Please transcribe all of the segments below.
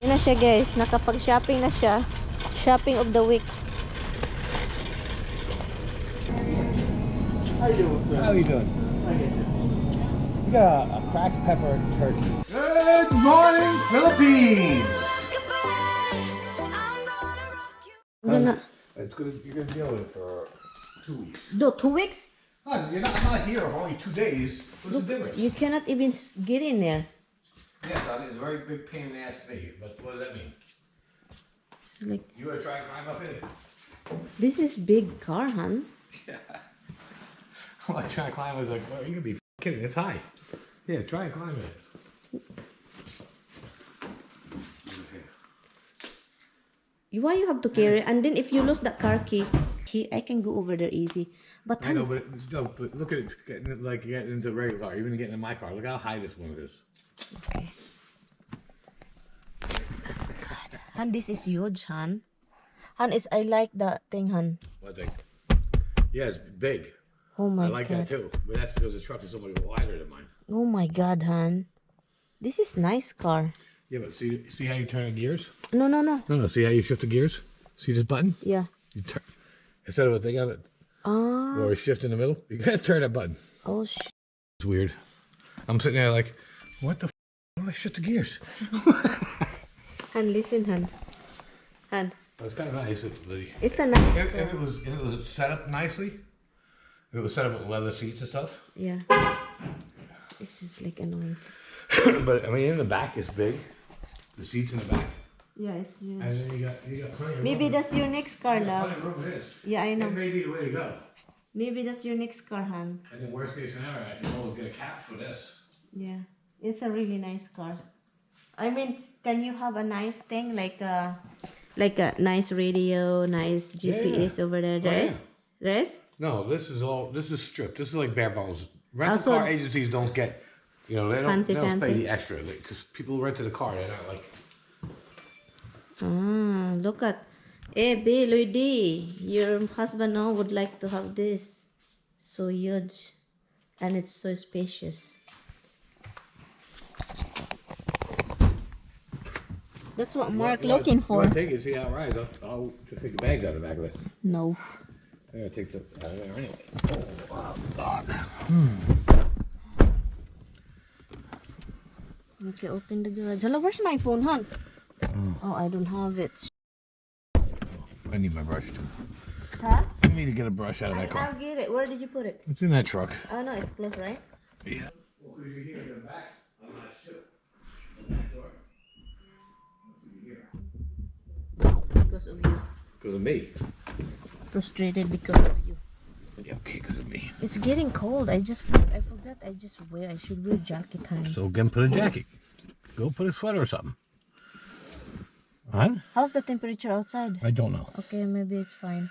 Yun na siya guys, nakapag-shopping na siya. Shopping of the week. How you doing, sir? How you doing? We got a cracked pepper turkey. Good morning, Philippines! It's gonna, you're gonna deal with it for 2 weeks. No, 2 weeks? Hon, I'm not here for only 2 days. What's the difference? You cannot even get in there. Yes, hon, it's a very big pain in the ass to me, but what does that mean? It's like, You wanna try and climb up in it? this is big car, hon. Yeah. I'm like trying to climb, I was like, well, you're gonna be kidding, it's high. Yeah, try and climb it. Why you have to carry? And then if you lose that car key, I can go over there easy. But I know, but, no, but look at it, getting, like getting into a regular car, even getting in my car. Look how high this one is. okay. God, Han, this is huge, Han. Han, I like that thing, Han. What thing? Yeah, it's big. Oh my I like God. that too, but that's because the truck is so much wider than mine. Oh my God, Han. This is nice car. Yeah, but see how you turn the gears? No. No, see how you shift the gears? See this button? Yeah. You turn, instead of a thing on it, Ah. or a shift in the middle, you gotta turn that button. Oh shit. It's weird. I'm sitting there like, what the f***? How do I shift the gears? Han, listen, Han. Han. It's kind of nice. It's a nice If car. it was set up nicely, if it was set up with leather seats and stuff. Yeah. This is like annoying. But I mean, in the back it's big. The seats in the back, Yeah, it's huge. and then you got plenty of Maybe room. that's your next car, You got love. plenty of room for this. Yeah, I know. It may be the way to go. Maybe that's your next car, Han. And then worst case scenario, I can always get a cap for this. Yeah. It's a really nice car. I mean, can you have a nice thing like a nice radio, nice GPS over there? There is? There is? No, this is stripped. This is like bare bones. Rental Also- car agencies don't get, you know, they don't Fancy. pay the extra because people rented a car. They're not like. Ah, look at. Hey, B, Lady, your husband now would like to have this. So huge. And it's so spacious. That's what Mark looking for. You want to take it, see how it rides. I'll just take the bags out of the back of it. No. I gotta take the out of there anyway. Oh, God. Okay, open the garage. Hello, where's my phone, hon? Oh, I don't have it. I need my brush too. Huh? I need to get a brush out of that car. I'll get it. Where did you put it? It's in that truck. Oh, no, it's closed, right? Yeah. Well, because you're here in the back. I'm not sure. The back door. Because of you. Because of me. Frustrated because of you. Yeah, okay, because of me. It's getting cold. I forgot. I should wear jacket time. So again, put a jacket. Go put a sweater or something. Huh? How's the temperature outside? I don't know. Okay, maybe it's fine.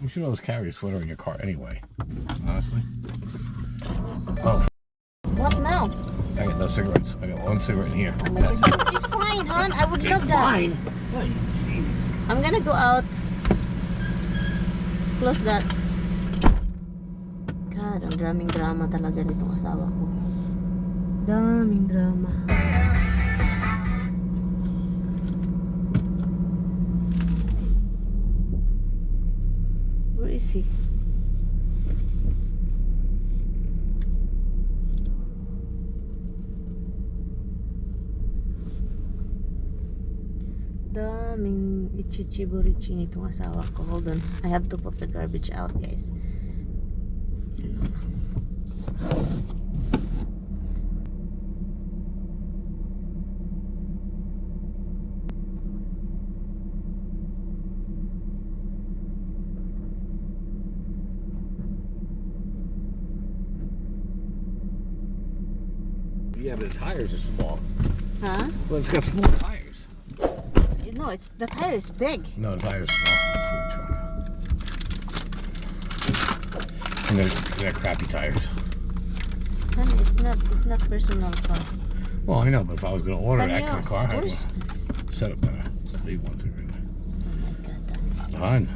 You should always carry a sweater in your car anyway. Honestly. Oh, What now? I got no cigarettes. I got one cigarette in here. Oh my goodness. It's fine, hon. I would love that. Fine. I'm gonna go out. Close that. God, ang daming drama talaga nitong asawa ko. Daming drama. Where is he? Daming ichichiburichi nitong asawa ko. Hold on. I have to put the garbage out, guys. Yeah, but the tires are small. Huh? Well, it's got small tires. No, it's the tire is big. No, the tires are small for the truck. And they're crappy tires. Honey, it's not personal car. Well, I know, but if I was going to order Can that you- kind of car, I'd where's- set up better. Leave one cigarette. Oh my God, Fine.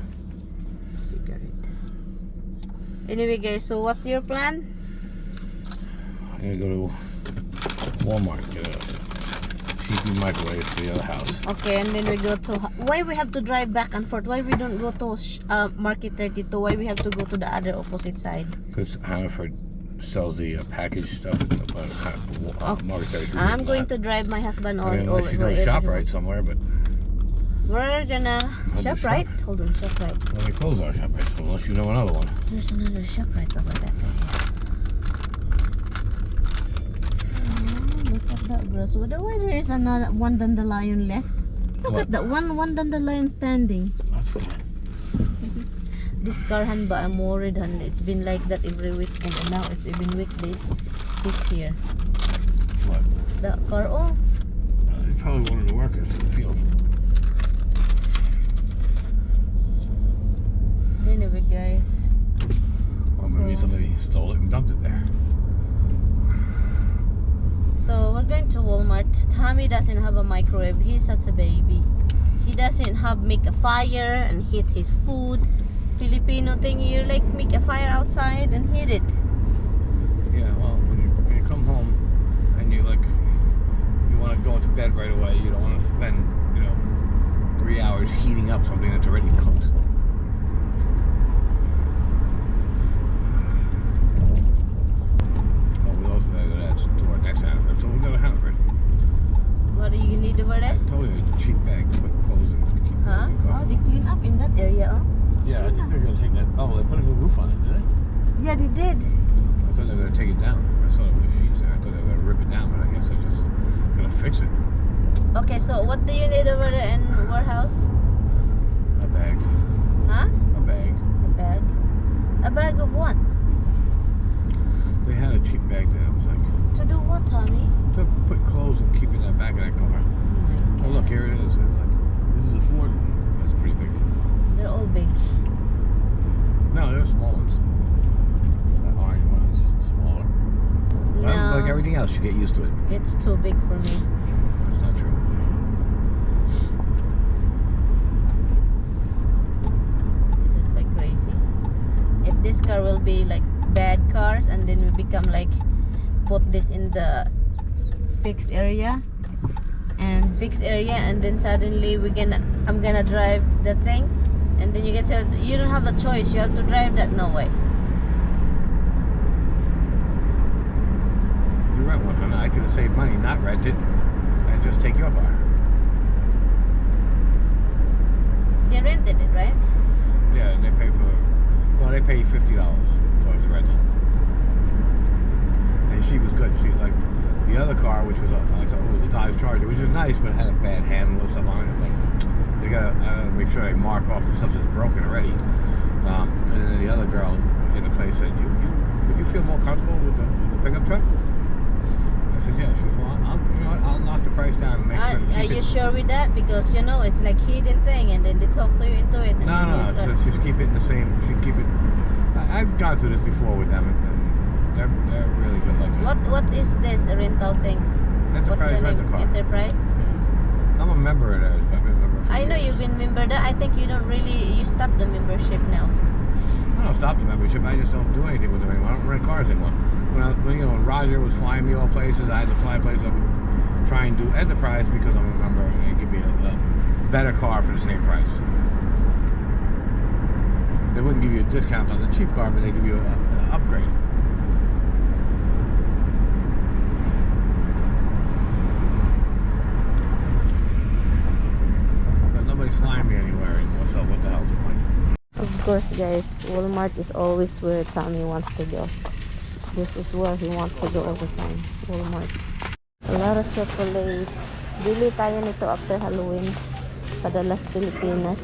cigarette. Anyway, guys, so what's your plan? I'm gonna go to Walmart and get a cheapy microwave for the other house. Okay, and then we go to... Why we have to drive back and forth? Why we don't go to Market 32? Why we have to go to the other opposite side? Because Hannaford sells the packaged stuff at Market 32. I'm going to drive my husband on. Unless you go to ShopRite somewhere, but We're gonna ShopRite. Hold on, ShopRite. well, they close our ShopRite, so unless you know another one. There's another ShopRite over that way. Oh, look at that grass. Why there is another one dandelion left? Look What? at that one dandelion standing. That's fine. This car han ba, I'm worried han. It's been like that every weekend and now it's even weekdays. It's here. What? That car, oh. They probably wanted to work it in the field. Anyway, guys. Or maybe somebody stole it and dumped it there. So we're going to Walmart. Tommy doesn't have a microwave. He's such a baby. He doesn't have make a fire and heat his food. Filipino thing, you like make a fire outside and heat it. Yeah, well, when you come home and you want to go to bed right away, you don't want to spend 3 hours heating up something that's already cooked. Well, we also gotta go to our next Hannaford, so we'll go to Hannaford. What do you need over there? I told you, a cheap bag to put clothes in. To keep Huh? everything Oh, covered. they clean up in that area, oh? Yeah, I think they're gonna take that. Oh, they put a new roof on it, did they? Yeah, they did. I thought they were gonna take it down. I saw the sheets there. I thought they were gonna rip it down, but I guess they're just gonna fix it. Okay, so what do you need over there in warehouse? A bag. Huh? A bag. A bag? A bag of what? They had a cheap bag there. It was like To do what, Tommy? to put clothes and keep in that back of that car. Oh look, here it is. This is a Ford. That's pretty big. They're all big. No, they're small ones. That orange one is smaller. No, Like everything else, you get used to it. it's too big for me. That's not true. This is like crazy. If this car will be like bad cars and then we become like put this in the fixed area and then suddenly I'm gonna drive the thing and then you get to, you don't have a choice, you have to drive that. No way. You rent one, and I could have saved money, not rent it, and just take your car. They rented it, right? Yeah, they pay they pay $50 towards the rental. And she was good. She like the other car, which was was a Dodge Charger, which is nice, but it had a bad handle and stuff on it. Like they gotta make sure they mark off the stuff that's broken already. And then the other girl in the place said, "Would you feel more comfortable with the pickup truck?" I said, "Yeah." She was, "Well, I'll knock the price down and make sure to Are keep you it." sure with that? Because it's like hidden thing and then they talk to you into it. And then you No. start- So she'd keep it in the same. She'd keep it. I've gone through this before with them, and they're really good like that. What is this a rental thing? Enterprise What's the rent a name? car. Enterprise? I'm a member of theirs, but I've been a member for I know years. you've been member that. I think you don't really, you stopped the membership now. I don't stop the membership. I just don't do anything with them anymore. I don't rent cars anymore. When Roger was flying me all places, I had to fly places. I would try and do Enterprise because I'm a member, and they give me a better car for the same price. They wouldn't give you a discount on the cheap car, but they give you an upgrade. But nobody's flying me anywhere anymore, so what the hell's the point? Of course, guys, Walmart is always where Tommy wants to go. This is where he wants to go all the time. Walmart. A lot of chocolate. Bili tayo nito after Halloween. Padalas Pilipinas.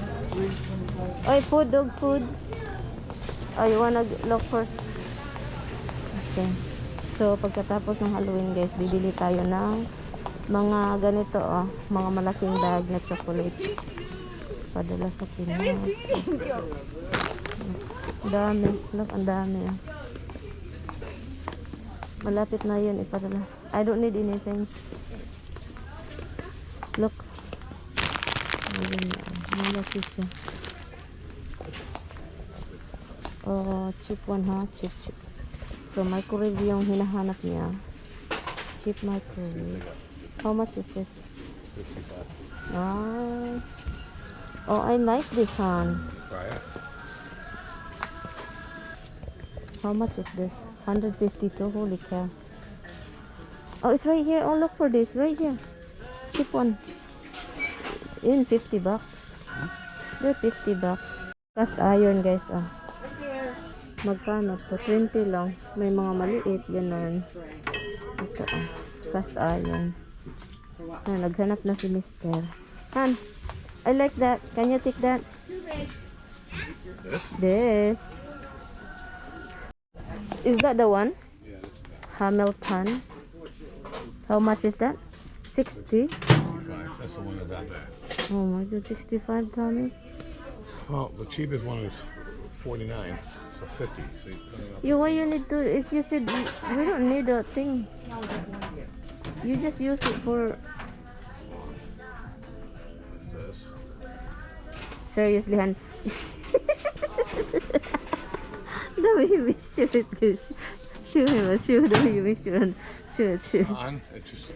Oy, food, dog food. Oh, you wanna look for... Okay. So, pagkatapos ng Halloween, guys, bibili tayo ng mga ganito, mga malaking bag na chocolate. Padala sa Pinay. Dami. Look, ang dami. Malapit na yun ipadala. I don't need anything. Look. Malaki siya. Oh, cheap one ha? Cheap. So, microwave yung hinahanap niya. Cheap microwave. How much is this? 55. Ah. Oh, I like this one. Try it. How much is this? 152. Holy cow. Oh, it's right here. Oh, look for this. Right here. Cheap one. In $50. They're $50. Cast iron, guys. Oh. Magkano to? 20 lang. May mga maliit. Ganun. Ito. Oh. Cast iron. Ah, naghanap na si Mr. Han, I like that. Can you take that? This. Is that the one? Yeah, this is that. Hamilton. How much is that? 60. 65. That's the one that's out there. Oh my god, 65, Tommy. Well, the cheapest one is 49. So 50. So Why you need to? If you said we don't need a thing, you just use it for. this. Seriously, Han. The way you shoot it, guys. Shoot him, shoot the way you shoot. Shoot. On, it's just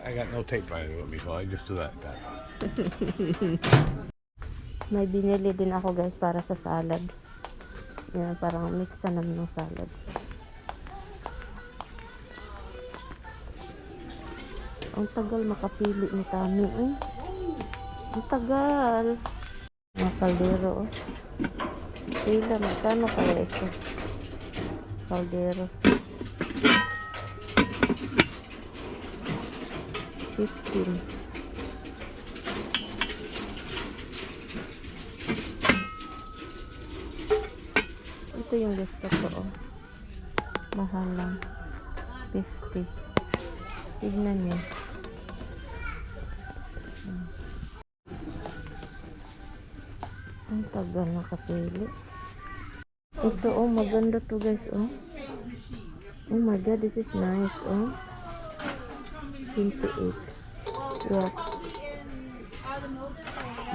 I got no tape right with me, so I just do that. May binili din ako, guys, para sa salad. Yan, parang mixa namin ng salad. Ang tagal makapili ni Tami, eh. Ang tagal. Mga kaldero, oh. Pila, magkano kaya ito? Kaldero. 15. Ito yung gusto ko, oh. Mahal lang. 50. Tignan niyo. Ang tagal nakapili. Ito, oh, maganda to, guys, oh. Oh my god, this is nice, oh. 28. Yeah.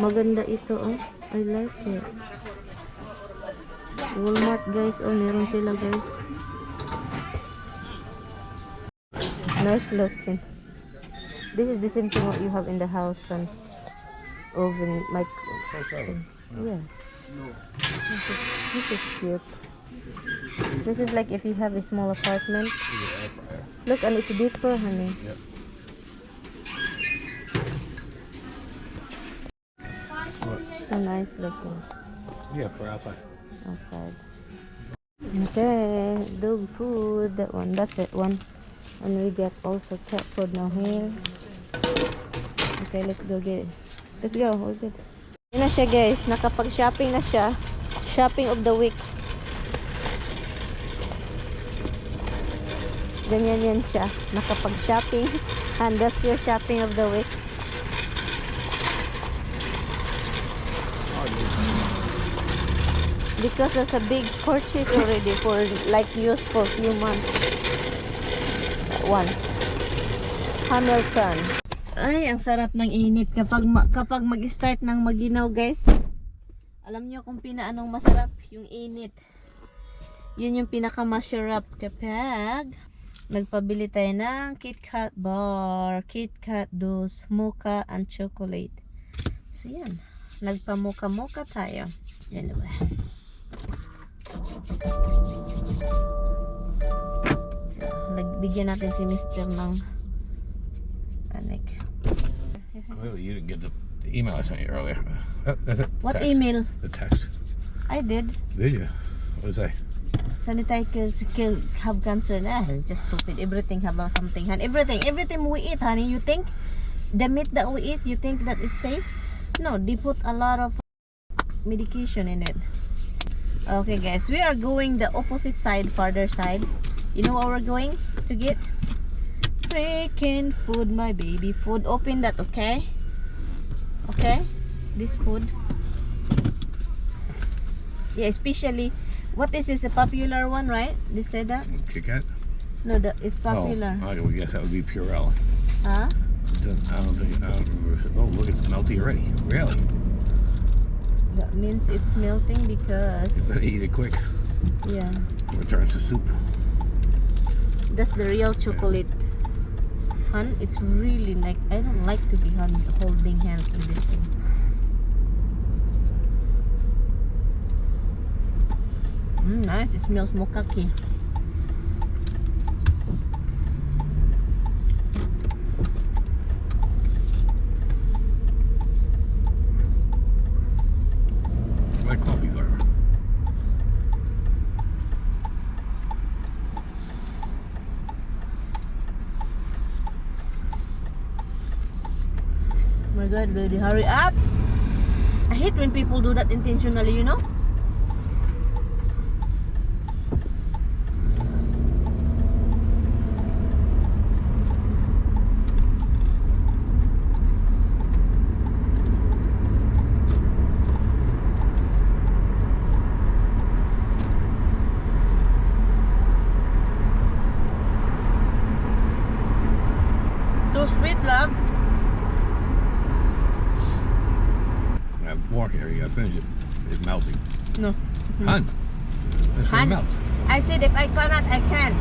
Maganda ito, oh. I like it. Walmart, guys, oh, meron sila, guys. Nice looking. This is the same thing what you have in the house and oven, microwave. Yeah. This is cute. This is like if you have a small apartment. Look, and it's deeper, honey. Yep. So nice looking. Yeah, for outside. Outside. Okay, dog food. That one. That's it. One. And we get also cat food now here. Okay, let's go get it. Let's go. We're good. Yan na siya, guys. Nakapag-shopping na siya. Shopping of the week. Ganyan yan siya. Nakapag-shopping. And that's your shopping of the week. Because that's a big purchase already for like use for a few months. One. Hamilton. Ay, ang sarap ng init kapag mag-start ng maginaw, guys. Alam niyo kung pinaanong masarap yung init. Yun yung pinaka-masarap kapag nagpabili tayo ng KitKat bar, KitKat dos, mocha and chocolate. So yan, nagpa-mocha-mocha tayo. Yan diba? Nagbigyan natin si Mr. ng kanik. Clearly, you didn't get the email I sent you earlier. What Text. email? The text. I did. Did you? What did it say? Sanitary kill have cancer. It's just stupid. Everything have something. And everything we eat, honey. You think the meat that we eat, you think that is safe? No, they put a lot of medication in it. Okay, guys, we are going the opposite side, farther side. You know what we're going to get? Freaking food, my baby food. Open that, okay? Okay, this food. Yeah, especially. What is this? A popular one, right? They said that? KitKat? No, it's popular. Oh, I would guess that would be Purell. Huh? I don't remember. Oh, look, it's melty already. Really? That means it's melting because You better eat it quick. Yeah. It turns to soup. That's the real chocolate. Han, it's really like, I don't like to be holding hands with this thing. Nice. It smells mokaki. Like coffee flavor. My God, lady, hurry up! I hate when people do that intentionally, you know? Too sweet, love. Pork here, you gotta finish it. It's melting. No. Han, it's gonna Han, melt. I said if I cannot, I can.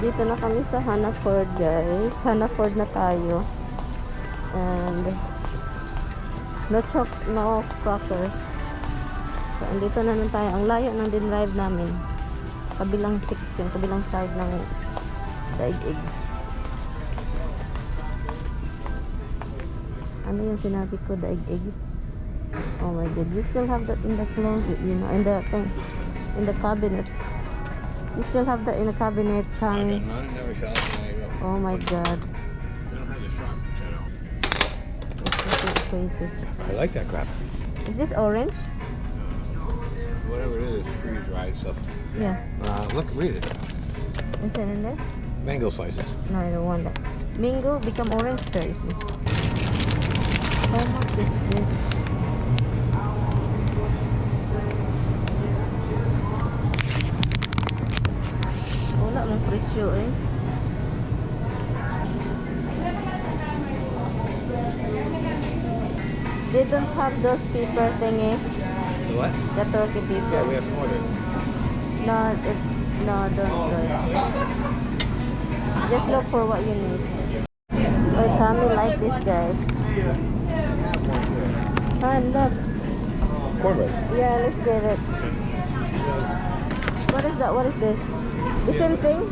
Dito na kami sa Hanaford, guys. Hanaford na tayo. And no crackers. So, andito na lang tayo. Ang layo ng din-drive namin. Kabilang section, kabilang side ng daigig. Ano yung sinabi ko, daigig? Oh my God, you still have that in the closet, you know, in the thing, in the cabinets. You still have that in the cabinets, Tommy. Oh my God. This is crazy. I like that crap. Is this orange? Whatever it is, freeze dried stuff. Yeah. Look, read it. Is it in there? Mango slices. No, I don't want that. Mango become orange, seriously. How much is this? Wala mong presyo eh. They don't have those pepper thingy, What? the turkey Yeah, pepper. we have to order it. No, don't do it. Just look for what you need. Oh, Tommy like this, guys. Look. Cornbread. Yeah, let's get it. What is that? What is this? The same thing?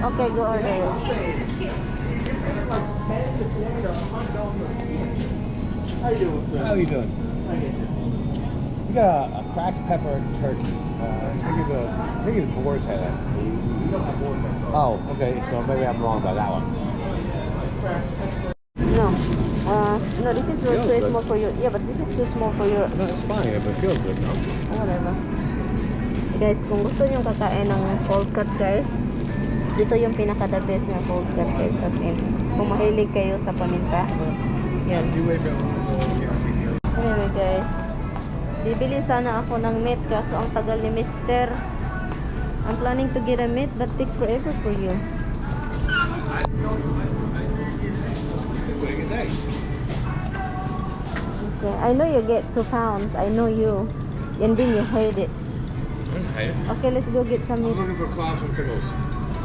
Okay, go order it. How you doing, sir? How you doing? We got a cracked pepper turkey. I think it's boar's head. Oh, okay. So maybe I'm wrong about that one. No, this is Feels too good. small for you. Yeah, but this is too small for your. No, it's fine if it feels good, no? Whatever. Guys, kung gusto nyo kakain ng cold cuts, guys, dito yung pinaka-the best na cold cuts, guys. As in, kung mahilig kayo sa paminta, yan. Anyway, guys, bibili sana ako ng meat kaso ang tagal ni Mister. I'm planning to get a meat but takes forever for you. Okay, I know you get 2 pounds. I know you. And then you hate it. Okay, let's go get some meat. I'm looking for claws and pickles.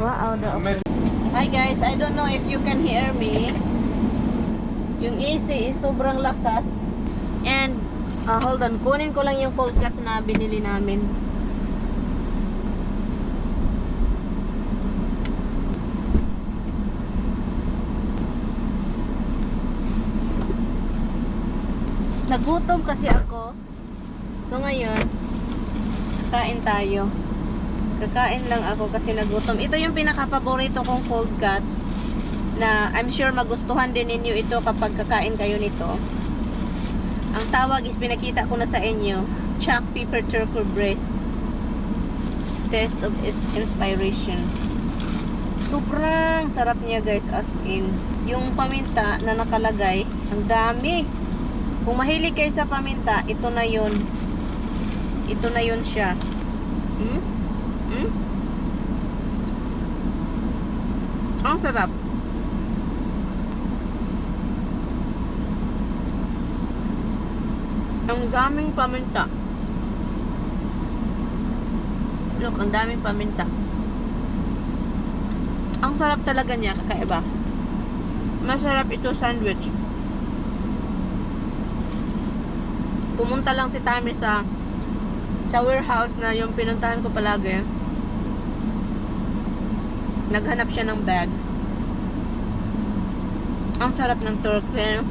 Wow, Hi guys, I don't know if you can hear me. Yung AC is sobrang lakas. And, hold on, kunin ko lang yung cold cuts na binili namin. Nagutom kasi ako. So ngayon, kain tayo. Kakain lang ako kasi nagutom. Ito yung pinaka-paborito kong cold cuts na I'm sure magustuhan din ninyo ito kapag kakain kayo nito. Ang tawag is pinakita ko na sa inyo, chuck pepper turkey breast. Test of inspiration. Sobrang sarap niya guys, as in. Yung paminta na nakalagay, ang dami. Kung mahilig kayo sa paminta, ito na yun. Ito na yun siya. Ang sarap. Ang daming paminta. Look, ang daming paminta. Ang sarap talaga niya, kakaiba. Masarap ito sandwich. Pumunta lang si Tami sa warehouse na yung pinuntahan ko palagi. Naghanap siya ng bag. Ang sarap ng turkey.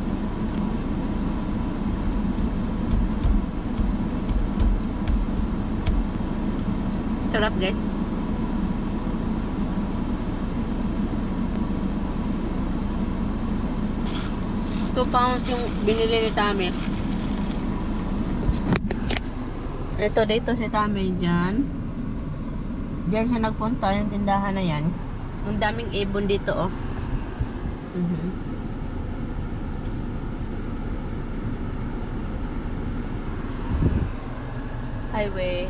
Sarap, guys. £2 yung binili ni Tami. Ito, dito si Tami dyan. Diyan siya nagpunta, yung tindahan na yan. Ang daming ibon dito, oh. Highway.